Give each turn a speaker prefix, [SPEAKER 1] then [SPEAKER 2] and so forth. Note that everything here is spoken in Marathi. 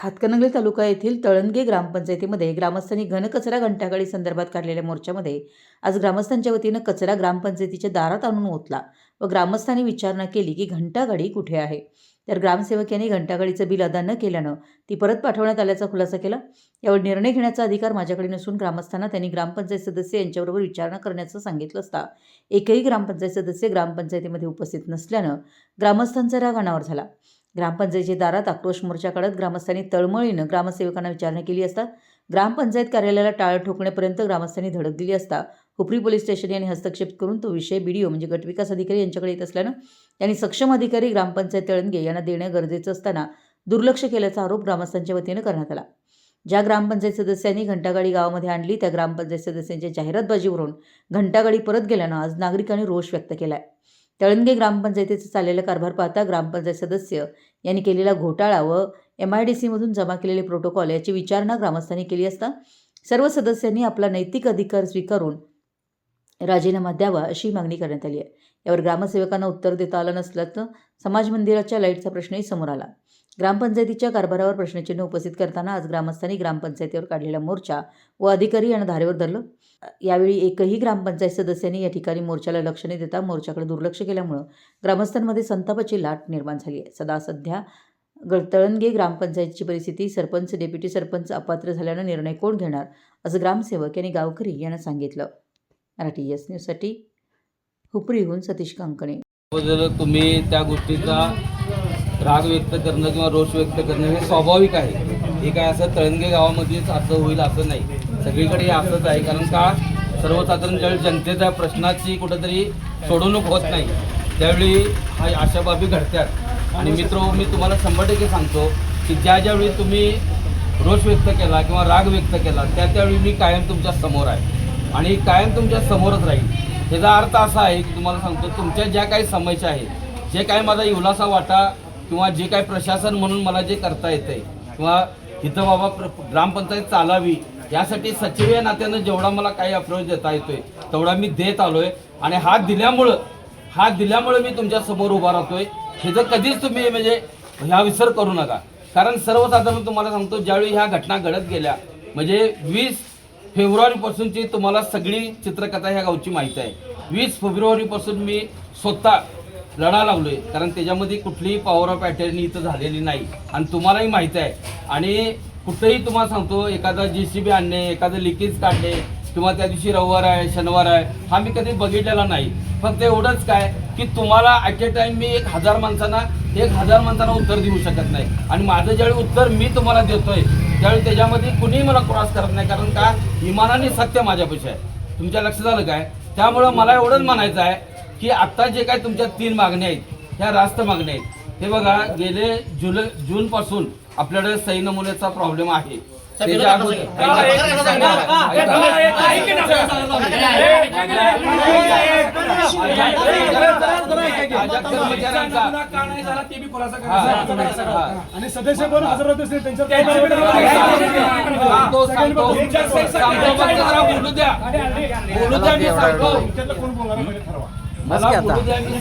[SPEAKER 1] हातकणंगले तालुका येथील तळणगे ग्रामपंचायतीमध्ये ग्रामस्थांनी घनकचरा घंटागाडी संदर्भात काढलेल्या मोर्चामध्ये आज ग्रामस्थांच्या वतीनं कचरा ग्रामपंचायतीच्या दारात आणून ओतला व ग्रामस्थांनी विचारणा केली की घंटागाडी कुठे आहे। तर ग्रामसेवक यांनी घंटागाडीचं बिल अदा न केल्यानं ती परत पाठवण्यात आल्याचा खुलासा केला। यावर निर्णय घेण्याचा अधिकार माझ्याकडे नसून ग्रामस्थांना त्यांनी ग्रामपंचायत सदस्य यांच्याबरोबर विचारणा करण्याचं सांगितलं असता एकही ग्रामपंचायत सदस्य ग्रामपंचायतीमध्ये उपस्थित नसल्यानं ग्रामस्थांचा राग अनावर झाला। ग्रामपंचायतीच्या दारात आक्रोश मोर्चा काढत ग्रामस्थांनी तळमळीनं ग्रामसेवकांना विचारणा केली असता ग्रामपंचायत कार्यालयाला टाळ ठोकण्यापर्यंत ग्रामस्थांनी धडक दिली असता हुपरी पोलीस स्टेशन यांनी हस्तक्षेप करून तो विषय बीडीओ म्हणजे गटविकास अधिकारी यांच्याकडे येत असल्यानं त्यांनी सक्षम अधिकारी ग्रामपंचायत तळणगे यांना देणं गरजेचं असताना दुर्लक्ष केल्याचा आरोप ग्रामस्थांच्या वतीनं करण्यात आला। ज्या ग्रामपंचायत सदस्यांनी घंटागाडी गावामध्ये आणली त्या ग्रामपंचायत सदस्यांच्या जाहिरातबाजीवरून घंटागाडी परत गेल्यानं आज नागरिकांनी रोष व्यक्त केलाय। तळणगे ग्रामपंचायतीचा चाललेला कारभार पाहता ग्रामपंचायत सदस्य यांनी केलेला घोटाळा व MIDC मधून जमा केलेले प्रोटोकॉल याची विचारणा ग्रामस्थांनी केली असता सर्व सदस्यांनी आपला नैतिक अधिकार स्वीकारून राजीनामा द्यावा अशी मागणी करण्यात आली आहे। यावर ग्रामसेवकांना उत्तर देता आलं नसल्याचं समाज मंदिराच्या लाईटचा प्रश्नही समोर आला। ग्रामपंचायतीच्या कारभारावर प्रश्नचिन्ह उपस्थित करताना आज ग्रामस्थांनी ग्रामपंचायतीवर काढलेला मोर्चा व अधिकारी यांना धारेवर धरलं। यावेळी एकही ग्रामपंचायत सदस्यांनी या ठिकाणी मोर्चाला लक्ष न देता मोर्चाकडे दुर्लक्ष केल्यामुळे ग्रामस्थांमध्ये संतापाची लाट निर्माण झाली आहे। सध्या तळणगे ग्रामपंचायतीची परिस्थिती सरपंच डेप्युटी सरपंच अपात्र झाल्यानं निर्णय कोण घेणार असं ग्रामसेवक यांनी गावकरी यांना सांगितलं। मराठी एस न्यूजसाठी हुपरीहून सतीश कांकणे।
[SPEAKER 2] तुम्ही त्या गोष्टीचा राग व्यक्त करणं किंवा रोष व्यक्त करणं हे स्वाभाविक आहे। हे काय असं तळणगे गावामध्येच असं होईल असं नाही, सगळीकडे हे असंच आहे। कारण का सर्वसाधारण ज्यावेळी जनतेच्या प्रश्नाची कुठंतरी सोडवणूक होत नाही त्यावेळी अशा बाबी घडतात। आणि मित्र मी तुम्हाला 100% सांगतो की ज्यावेळी तुम्ही रोष व्यक्त केला किंवा राग व्यक्त केला त्यावेळी मी कायम तुमच्या समोर आहे आणि कायम तुमच्या समोरच राहील। याचा अर्थ असा आहे की तुम्हाला सांगतो तुमच्या ज्या काही समस्या आहेत, जे काही माझा इवलासा वाटा किंवा जे काही प्रशासन म्हणून मला जे करता येतं किंवा इथं बाबा ग्रामपंचायत चालावी यासाठी सचिव या नात्यानं जेवढा मला काही अप्रोच देता येतोय तेवढा मी देत आलोय। आणि हात दिल्यामुळे मी तुमच्या समोर उभा राहतोय। हे जर कधीच तुम्ही म्हणजे ह्या विसर करू नका। कारण सर्वसाधारण तुम्हाला सांगतो ज्यावेळी ह्या घटना घडत गेल्या म्हणजे 20 फेब्रुवारीपासूनची तुम्हाला सगळी चित्रकथा ह्या गावची माहिती आहे। 20 फेब्रुवारीपासून मी स्वतः लढा लागलोय कारण त्याच्यामध्ये कुठलीही पॉवर ऑफ अटर्नी इथं झालेली नाही आणि तुम्हालाही माहिती आहे। आणि कुठेही तुम्हाला सांगतो एखादा JCB आणणे, एखादं लिकेज काढणे किंवा त्या दिवशी रविवार आहे शनिवार आहे हा मी कधी बघितलेला नाही। फक्त एवढंच काय की तुम्हाला ॲट ए टाइम मी 1000 माणसांना उत्तर देऊ शकत नाही आणि माझं ज्यावेळी उत्तर मी तुम्हाला देतोय त्यावेळी त्याच्यामध्ये कुणीही मला क्रॉस करत नाही। कारण का इमानाने सत्य माझ्यापाशी आहे। तुमच्या लक्षात आलं काय? त्यामुळं मला एवढंच म्हणायचं आहे की आत्ता जे काय तुमच्या 3 मागण्या आहेत ह्या रास्त मागण्या आहेत। हे बघा गेले जूनपासून आपल्याकडे सही नमुन्याचा प्रॉब्लेम आहे। त्याच्या अगोदर
[SPEAKER 3] आणि सदस्य पण हजर होत असतील
[SPEAKER 2] बोलू द्या मी सांगतो मला बोलू द्या मी